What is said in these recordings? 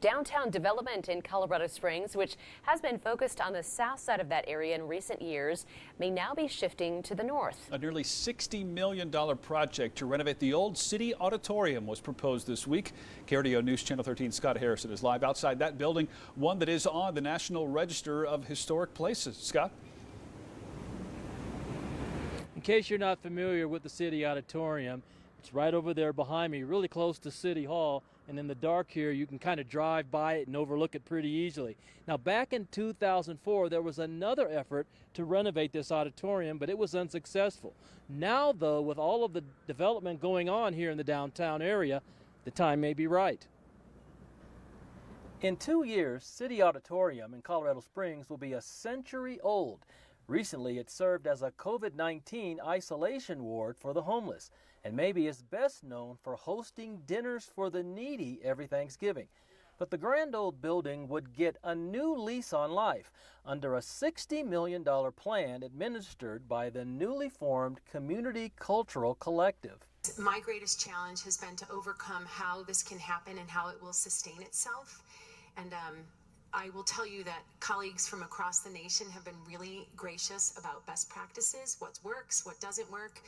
Downtown development in Colorado Springs, which has been focused on the south side of that area in recent years, may now be shifting to the north. A nearly $60 million project to renovate the old city auditorium was proposed this week. KRDO News Channel 13 Scott Harrison is live outside that building, one that is on the National Register of Historic Places. Scott? In case you're not familiar with the city auditorium, it's right over there behind me, really close to City Hall. And in the dark here, you can kind of drive by it and overlook it pretty easily. Now, back in 2004, there was another effort to renovate this auditorium, but it was unsuccessful. Now, though, with all of the development going on here in the downtown area, the time may be right. In 2 years, City Auditorium in Colorado Springs will be a century old. Recently, it served as a COVID-19 isolation ward for the homeless, and maybe is best known for hosting dinners for the needy every Thanksgiving. But the grand old building would get a new lease on life under a $60 million plan administered by the newly formed Community Cultural Collective. My greatest challenge has been to overcome how this can happen and how it will sustain itself. And I will tell you that colleagues from across the nation have been really gracious about best practices, what works, what doesn't work.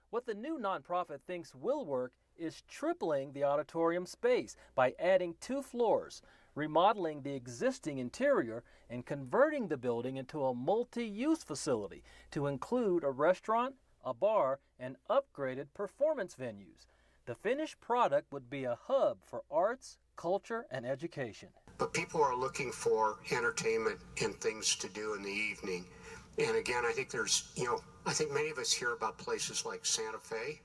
What the new nonprofit thinks will work is tripling the auditorium space by adding 2 floors, remodeling the existing interior, and converting the building into a multi-use facility to include a restaurant, a bar, and upgraded performance venues. The finished product would be a hub for arts, culture, and education. But people are looking for entertainment and things to do in the evening. And again, I think I think many of us hear about places like Santa Fe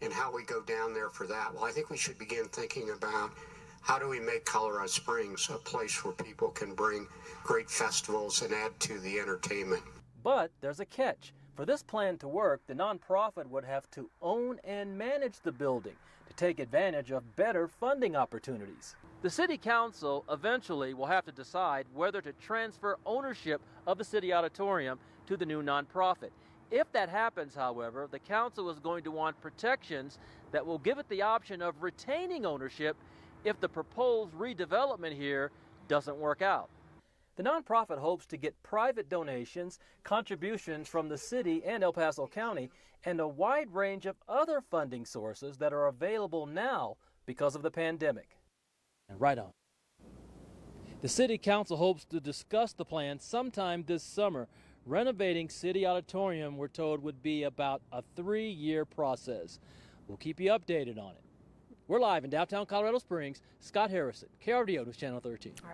and how we go down there for that. Well, I think we should begin thinking about how do we make Colorado Springs a place where people can bring great festivals and add to the entertainment. But there's a catch. For this plan to work, the nonprofit would have to own and manage the building to take advantage of better funding opportunities. The City Council eventually will have to decide whether to transfer ownership of the City Auditorium to the new nonprofit. If that happens, however, the Council is going to want protections that will give it the option of retaining ownership if the proposed redevelopment here doesn't work out. The nonprofit hopes to get private donations, contributions from the city and El Paso County, and a wide range of other funding sources that are available now because of the pandemic. And right on. The City Council hopes to discuss the plan sometime this summer. Renovating City Auditorium, we're told, would be about a 3-year process. We'll keep you updated on it. We're live in downtown Colorado Springs. Scott Harrison, KRDO News Channel 13.